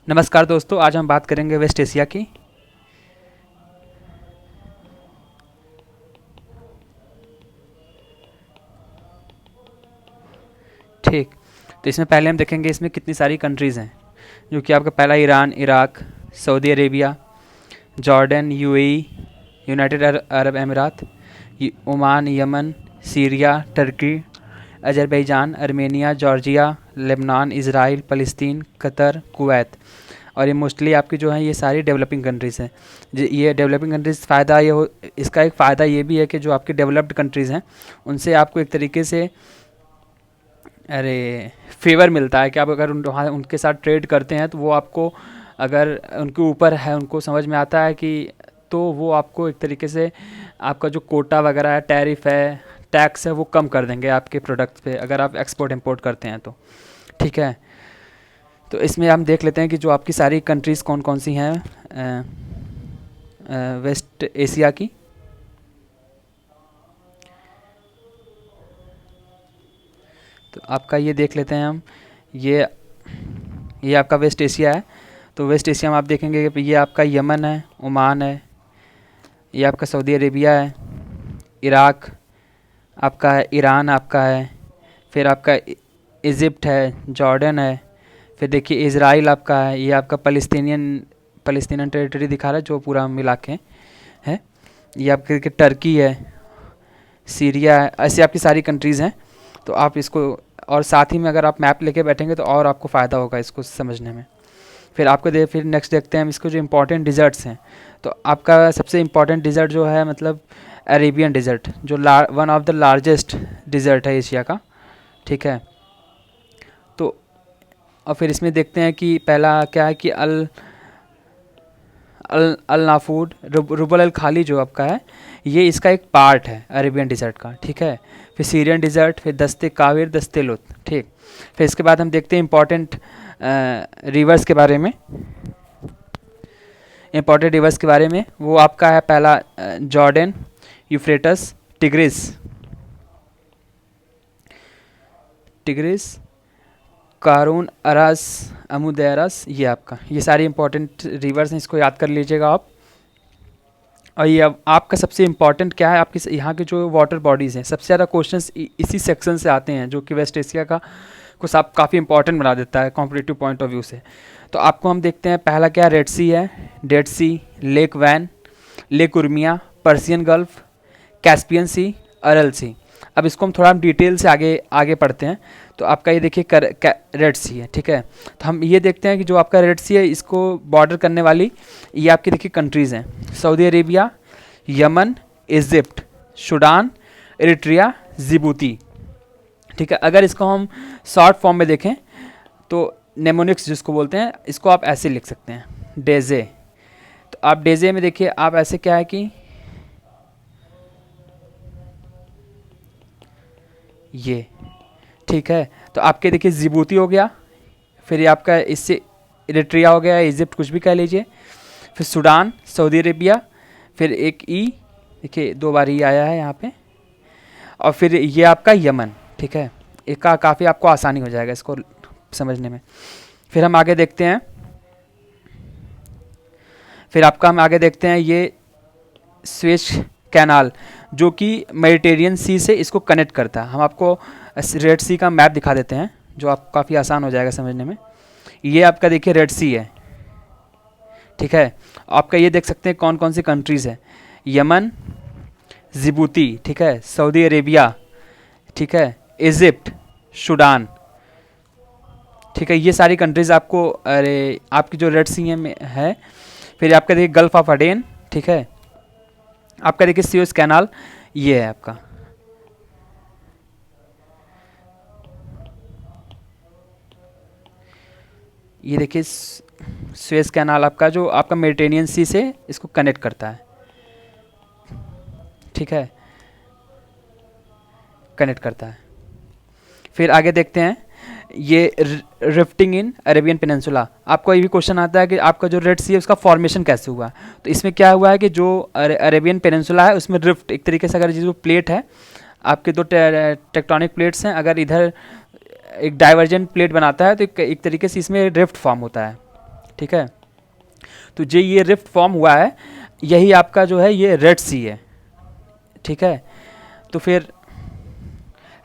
नमस्कार दोस्तों, आज हम बात करेंगे वेस्ट एशिया की। ठीक। तो इसमें पहले हम देखेंगे इसमें कितनी सारी कंट्रीज़ हैं, जो कि आपका पहला Iran, Iraq, Saudi Arabia, Jordan, UAE, United Arab Emirates, Oman, Yemen, Syria, Turkey, Azerbaijan, Armenia, Georgia, Lebanon, Israel, फ़लस्तीन, कतर, कुवैत। और ये मोस्टली आपकी जो है ये सारी डेवलपिंग कंट्रीज़ हैं। ये डेवलपिंग कंट्रीज़ फ़ायदा ये हो, इसका एक फ़ायदा ये भी है कि जो आपकी डेवलप्ड कंट्रीज़ हैं उनसे आपको एक तरीके से फेवर मिलता है कि आप अगर वहाँ उनके साथ ट्रेड करते हैं तो वो आपको, अगर उनके ऊपर है, उनको समझ में आता है कि, तो वो आपको एक तरीके से आपका जो कोटा वगैरह है, टैरिफ है, टैक्स है, वो कम कर देंगे आपके प्रोडक्ट्स पे अगर आप एक्सपोर्ट इंपोर्ट करते हैं तो। ठीक है। तो इसमें हम देख लेते हैं कि जो आपकी सारी कंट्रीज़ कौन कौन सी हैं वेस्ट एशिया की। तो आपका ये देख लेते हैं हम। ये आपका वेस्ट एशिया है। तो वेस्ट एशिया में आप देखेंगे कि ये आपका यमन है, ओमान है, ये आपका सऊदी अरेबिया है, इराक आपका है, ईरान आपका है, फिर आपका इजिप्ट है, जॉर्डन है, फिर देखिए इज़राइल आपका है, ये आपका पैलेस्टीनियन टेरिटरी दिखा रहा है जो पूरा मिला के है, ये आपके टर्की है, सीरिया है, ऐसी आपकी सारी कंट्रीज़ हैं। तो आप इसको, और साथ ही में अगर आप मैप लेके बैठेंगे तो और आपको फ़ायदा होगा इसको समझने में। फिर नेक्स्ट देखते हैं हम इसको, जो इम्पोर्टेंट डिज़र्ट्स हैं। तो आपका सबसे इम्पोर्टेंट डिज़र्ट जो है मतलब अरेबियन डिज़र्ट, जो one of the largest dessert है एशिया का। ठीक है। तो और फिर इसमें देखते हैं कि पहला क्या है कि अल अल अल नाफूड, रुबल अल खाली जो आपका है, ये इसका एक पार्ट है अरेबियन डिज़र्ट का। ठीक है। फिर सीरियन डिज़र्ट, फिर दस्ते काविर, दस्ते लुत। ठीक। फिर इसके बाद हम देखते हैं इंपॉर्टेंट रिवर्स के बारे में। इंपॉर्टेंट रिवर्स के बारे में वो आपका है पहला जॉर्डन, यूफ्रेटस, टिग्रिस, कारून, अरास, अमुदैरस, ये आपका, ये सारी इंपॉर्टेंट रिवर्स हैं, इसको याद कर लीजिएगा आप। और ये अब आपका सबसे इम्पॉर्टेंट क्या है, आपकी यहाँ के जो वाटर बॉडीज़ हैं, सबसे ज़्यादा क्वेश्चंस इसी सेक्शन से आते हैं, जो कि वेस्ट एशिया का को सब काफ़ी इंपॉर्टेंट बना देता है कॉम्पिटिटिव पॉइंट ऑफ व्यू से। तो आपको हम देखते हैं, पहला क्या, रेड सी है, dead sea, lake Van, lake Urmia, Persian gulf, Caspian sea, Aral sea. अब इसको हम थोड़ा डिटेल से आगे आगे पढ़ते हैं। तो आपका ये देखिए रेड सी है। ठीक है। तो हम ये देखते हैं कि जो आपका रेड सी है, इसको बॉर्डर करने वाली ये आपकी देखिए कंट्रीज़ हैं, Saudi Arabia, Yemen, Egypt, Sudan, Eritrea, Djibouti. ठीक है। अगर इसको हम शॉर्ट फॉर्म में देखें तो नेमोनिक्स जिसको बोलते हैं, इसको आप ऐसे लिख सकते हैं, डेजे। तो आप डेजे में देखिए, आप ऐसे क्या है कि ये, ठीक है। तो आपके देखिए जिबूती हो गया, फिर ये आपका इससे इरिट्रिया हो गया, इजिप्ट कुछ भी कह लीजिए, फिर सूडान, सऊदी अरेबिया, फिर एक ई, देखिए दो बार ई आया है यहाँ पे, और फिर ये आपका यमन। ठीक है। इसका काफ़ी आपको आसानी हो जाएगा इसको समझने में। फिर हम आगे देखते हैं, हम आगे देखते हैं ये स्वेज कैनाल, जो कि मेडिटेरियन सी से इसको कनेक्ट करता है। हम आपको रेड सी का मैप दिखा देते हैं, जो आपको काफ़ी आसान हो जाएगा समझने में। ये आपका देखिए रेड सी है। ठीक है। आपका ये देख सकते हैं कौन कौन सी कंट्रीज़ है, यमन, जिबूती, ठीक है, सऊदी अरेबिया, ठीक है, इजिप्ट, सूडान। ठीक है। ये सारी कंट्रीज़ आपको, आपकी जो रेड सी में है। फिर आपका देखिए गल्फ ऑफ अडेन। ठीक है। आपका देखिए सुएज कैनाल, ये है आपका। ये देखिए सुएज कैनाल आपका, जो आपका मेडिटेरियन सी से इसको कनेक्ट करता है। ठीक है। कनेक्ट करता है। फिर आगे देखते हैं, ये रिफ्टिंग इन अरेबियन पेनिनसुला। आपको ये भी क्वेश्चन आता है कि आपका जो रेड सी है उसका फॉर्मेशन कैसे हुआ। तो इसमें क्या हुआ है कि जो अरेबियन पेनिनसुला है उसमें रिफ्ट, एक तरीके से अगर जो प्लेट है, आपके दो टेक्टोनिक प्लेट्स हैं, अगर इधर एक डाइवर्जेंट प्लेट बनाता है तो एक तरीके से इसमें रिफ्ट फॉर्म होता है। ठीक है। तो जो ये रिफ्ट फॉर्म हुआ है, यही आपका जो है ये रेड सी है, ठीक है। तो फिर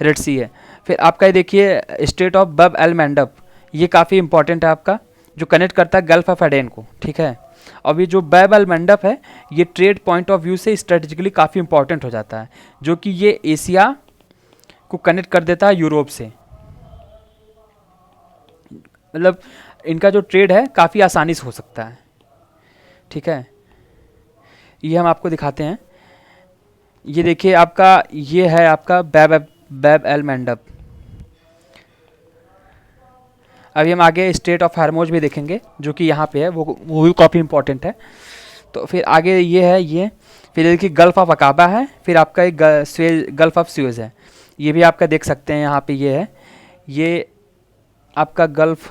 रेड सी है, फिर आपका ये देखिए स्ट्रेट ऑफ बब एल मैंडब, ये काफ़ी इंपॉर्टेंट है आपका, जो कनेक्ट करता है गल्फ ऑफ एडेन को, ठीक है। अब ये जो बब एल मैंडब है, ये ट्रेड पॉइंट ऑफ व्यू से स्ट्रेटेजिकली काफ़ी इंपॉर्टेंट हो जाता है, जो कि ये एशिया को कनेक्ट कर देता है यूरोप से। मतलब इनका जो ट्रेड है काफ़ी आसानी से हो सकता है, ठीक है। ये हम आपको दिखाते हैं, ये देखिए आपका ये है आपका बैब एल मैंडब। अभी हम आगे स्टेट ऑफ हारमोज भी देखेंगे, जो कि यहाँ पे है, वो भी काफ़ी इंपॉर्टेंट है। तो फिर आगे ये है, ये फिर देखिए गल्फ ऑफ अकाबा है, फिर आपका एक गल्फ ऑफ सुएज है, ये भी आपका देख सकते हैं यहाँ पे, ये है, ये आपका गल्फ,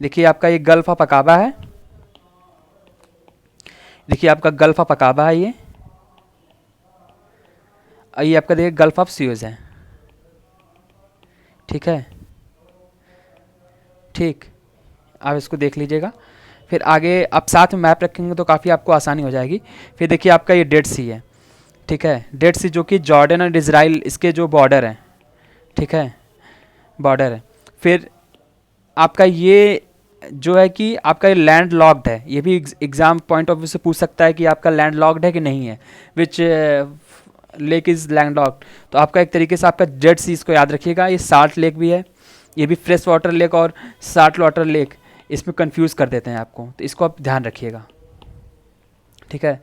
देखिए आपका ये गल्फ ऑफ अकाबा है, देखिए आपका गल्फ ऑफ अकाबा है ये आपका देखिए गल्फ ऑफ सुएज है, ठीक है। ठीक, आप इसको देख लीजिएगा। फिर आगे आप साथ में मैप रखेंगे तो काफ़ी आपको आसानी हो जाएगी। फिर देखिए आपका ये डेड सी है, ठीक है, डेड सी जो कि जॉर्डन और इजराइल इसके जो बॉर्डर हैं, ठीक है, बॉर्डर है। फिर आपका ये जो है कि आपका ये लैंड लॉक्ड है, ये भी एग्ज़ाम पॉइंट ऑफ व्यू से पूछ सकता है कि आपका लैंड लॉक्ड है कि नहीं है, which lake is land locked. तो आपका एक तरीके से आपका डेड सी, इसको याद रखिएगा। ये साल्ट लेक भी है, ये भी फ्रेश वाटर लेक और साल्ट वाटर लेक इसमें कंफ्यूज कर देते हैं आपको, तो इसको आप ध्यान रखिएगा, ठीक है।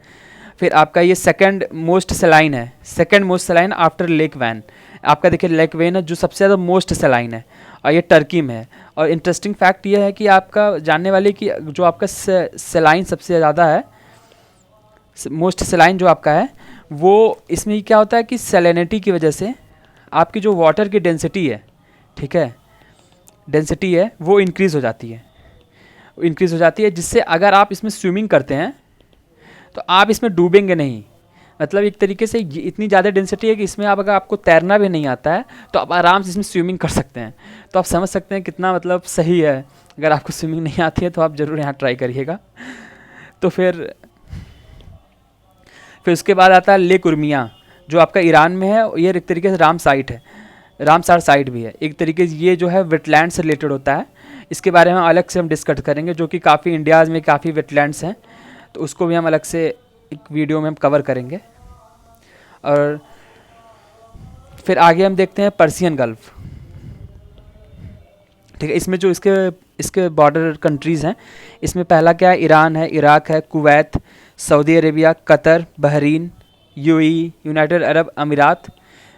फिर आपका ये सेकंड मोस्ट सलाइन है, second most saline after lake Van. आपका देखिए लेक वैन है जो सबसे ज़्यादा मोस्ट सलाइन है, और ये टर्की में है। और इंटरेस्टिंग फैक्ट ये है कि आपका जानने वाले कि जो आपका सलाइन सबसे ज़्यादा है, मोस्ट सलाइन जो आपका है, वो इसमें क्या होता है कि सैलिनिटी की वजह से आपकी जो वाटर की डेंसिटी है, ठीक है, डेंसिटी है वो इंक्रीज़ हो जाती है, इंक्रीज़ हो जाती है, जिससे अगर आप इसमें स्विमिंग करते हैं तो आप इसमें डूबेंगे नहीं। मतलब एक तरीके से इतनी ज़्यादा डेंसिटी है कि इसमें आप, अगर आपको तैरना भी नहीं आता है तो आप आराम से इसमें स्विमिंग कर सकते हैं। तो आप समझ सकते हैं कितना मतलब सही है। अगर आपको स्विमिंग नहीं आती है तो आप ज़रूर यहाँ ट्राई करिएगा। तो फिर उसके बाद आता है लेक उर्मिया, जो आपका ईरान में है। ये एक तरीके से रामसाइट है, रामसार साइट भी है एक तरीके से। ये जो है वेटलैंड से रिलेटेड होता है, इसके बारे में अलग से हम डिस्कस करेंगे, जो कि काफ़ी इंडियाज़ में काफ़ी वेटलैंड्स हैं, तो उसको भी हम अलग से एक वीडियो में हम कवर करेंगे। और फिर आगे हम देखते हैं पर्सियन गल्फ़, ठीक है। इसमें जो इसके बॉर्डर कंट्रीज़ हैं, इसमें पहला क्या है, ईरान है, इराक है, Kuwait, Saudi Arabia, Qatar, Bahrain, UAE, United Arab अमीरात,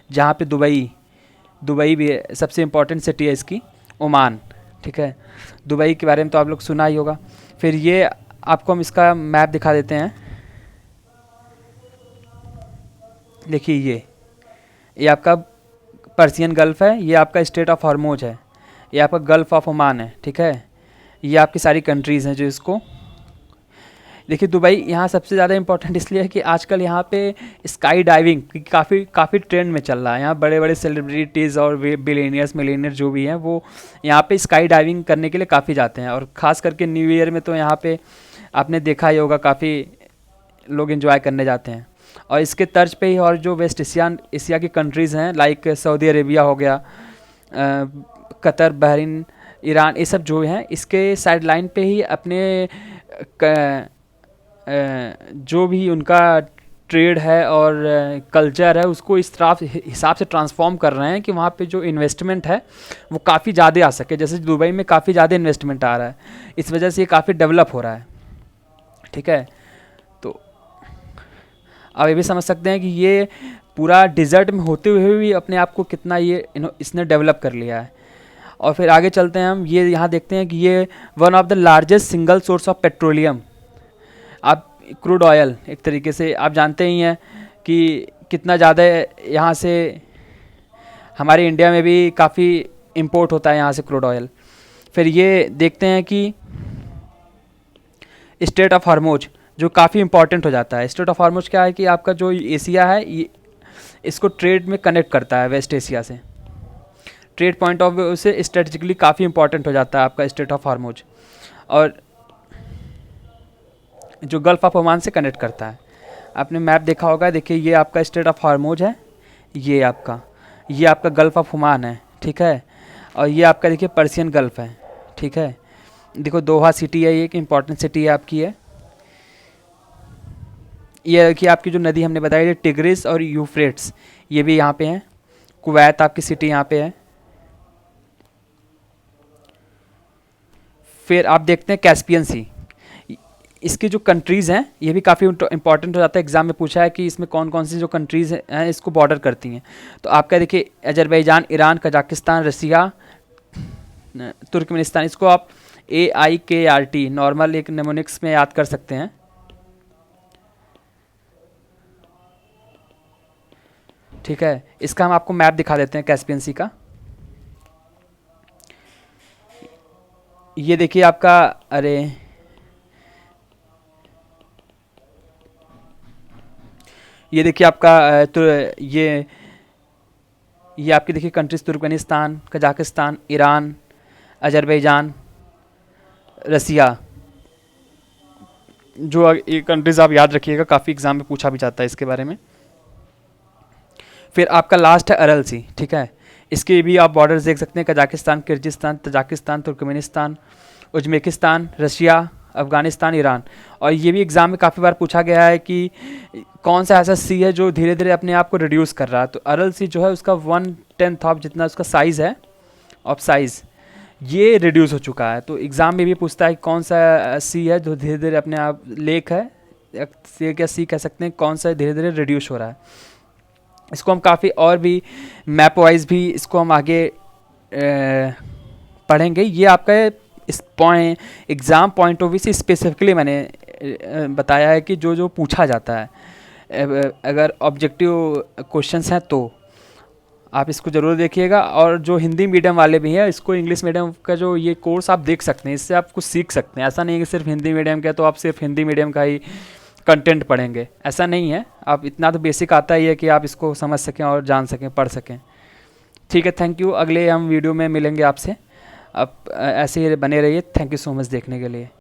जहाँ पे दुबई भी है, सबसे इम्पोर्टेंट सिटी है इसकी, ओमान, ठीक है। दुबई के बारे में तो आप लोग सुना ही होगा। फिर ये आपको हम इसका मैप दिखा देते हैं, देखिए ये आपका पर्सियन गल्फ़ है, ये आपका स्टेट ऑफ हॉर्मोज है, ये आपका गल्फ़ ऑफ ओमान है, ठीक है। ये आपकी सारी कंट्रीज़ हैं जो इसको, देखिए दुबई यहाँ सबसे ज़्यादा इंपॉर्टेंट इसलिए है कि आजकल यहाँ पे स्काई डाइविंग काफ़ी ट्रेंड में चल रहा है। यहाँ बड़े बड़े सेलिब्रिटीज़ और बिलियनियर्स मिलियनियर जो भी हैं वो यहाँ पे स्काई डाइविंग करने के लिए काफ़ी जाते हैं। और ख़ास करके न्यू ईयर में तो यहाँ पे आपने देखा ही होगा, काफ़ी लोग एंजॉय करने जाते हैं। और इसके तर्ज पे ही और जो वेस्ट एशिया की कंट्रीज़ हैं, लाइक सऊदी अरेबिया हो गया, कतर, बहरीन, ईरान, ये सब जो हैं इसके साइड लाइन पे ही अपने जो भी उनका ट्रेड है और कल्चर है उसको इस तरह हिसाब से ट्रांसफॉर्म कर रहे हैं कि वहाँ पे जो इन्वेस्टमेंट है वो काफ़ी ज़्यादा आ सके। जैसे दुबई में काफ़ी ज़्यादा इन्वेस्टमेंट आ रहा है, इस वजह से ये काफ़ी डेवलप हो रहा है, ठीक है। तो अब ये भी समझ सकते हैं कि ये पूरा डिज़र्ट में होते हुए भी अपने आप को कितना इसने डेवलप कर लिया है। और फिर आगे चलते हैं हम, ये यहाँ देखते हैं कि ये one of the largest single source of petroleum, आप क्रूड ऑयल, एक तरीके से आप जानते ही हैं कि कितना ज़्यादा यहाँ से हमारे इंडिया में भी काफ़ी इंपोर्ट होता है यहाँ से क्रूड ऑयल। फिर ये देखते हैं कि स्टेट ऑफ हॉर्मोज जो काफ़ी इंपॉर्टेंट हो जाता है। स्टेट ऑफ हॉर्मोज क्या है कि आपका जो एशिया है ये इसको ट्रेड में कनेक्ट करता है वेस्ट एशिया से, ट्रेड पॉइंट ऑफ व्यू से स्ट्रेटेजिकली काफ़ी इंपॉर्टेंट हो जाता है आपका स्ट्रेट ऑफ हार्मोज, और जो गल्फ ऑफ ओमान से कनेक्ट करता है। आपने मैप देखा होगा, देखिए ये आपका स्ट्रेट ऑफ हार्मोज है, ये आपका गल्फ ऑफ ओमान है, ठीक है, और ये आपका देखिए पर्शियन गल्फ है, ठीक है। देखो दोहा सिटी है, ये एक इम्पॉर्टेंट सिटी है आपकी है। ये देखिए आपकी जो नदी हमने बताई टिग्रिस और यूफ्रेट्स, ये भी यहाँ पे हैं। कुवैत आपकी सिटी यहाँ पे है। फिर आप देखते हैं कैस्पियन सी, इसकी जो कंट्रीज़ हैं ये भी काफ़ी इंपॉर्टेंट हो जाता है, एग्जाम में पूछा है कि इसमें कौन कौन सी जो कंट्रीज़ हैं इसको बॉर्डर करती हैं। तो आपका देखिए अजरबैजान, ईरान, कजाकिस्तान, रसिया, तुर्कमेनिस्तान, इसको आप AIKRT नॉर्मल एक नेमोनिक्स में याद कर सकते हैं, ठीक है। इसका हम आपको मैप दिखा देते हैं कैस्पियन सी का। ये देखिए आपका, अरे ये देखिए आपका तो ये आपकी देखिए countries Turkmenistan, Kazakhstan, Iran, Azerbaijan, Russia, जो ये कंट्रीज़ आप याद रखिएगा, काफ़ी एग्जाम में पूछा भी जाता है इसके बारे में। फिर आपका लास्ट है अरल सी, ठीक है। इसके भी आप बॉर्डर्स देख सकते हैं, Kazakhstan, Kyrgyzstan, Tajikistan, Turkmenistan, Uzbekistan, Russia, Afghanistan, Iran. और ये भी एग्ज़ाम में काफ़ी बार पूछा गया है कि कौन सा ऐसा सी है जो धीरे धीरे अपने आप को रिड्यूस कर रहा है। तो अरल सी जो है उसका 1/10 ऑफ जितना उसका साइज़ है, ऑफ साइज़, ये रिड्यूस हो चुका है। तो एग्ज़ाम में भी पूछता है कि कौन सा सी है जो धीरे धीरे अपने आप, लेक है या सी कह सकते हैं, कौन सा धीरे धीरे रिड्यूस हो रहा है। इसको हम काफ़ी और भी मैप वाइज भी इसको हम आगे पढ़ेंगे। ये आपका इस एग्ज़ाम पॉइंट ऑफ व्यू से स्पेसिफिकली मैंने बताया है कि जो जो पूछा जाता है, अगर ऑब्जेक्टिव क्वेश्चंस हैं तो आप इसको ज़रूर देखिएगा। और जो हिंदी मीडियम वाले भी हैं, इसको इंग्लिश मीडियम का जो ये कोर्स आप देख सकते हैं, इससे आप कुछ सीख सकते हैं। ऐसा नहीं है कि सिर्फ हिंदी मीडियम का तो आप सिर्फ हिंदी मीडियम का ही कंटेंट पढ़ेंगे, ऐसा नहीं है। आप इतना तो बेसिक आता ही है कि आप इसको समझ सकें और जान सकें, पढ़ सकें, ठीक है। थैंक यू, अगले हम वीडियो में मिलेंगे आपसे। आप ऐसे ही बने रहिए। थैंक यू सो मच देखने के लिए।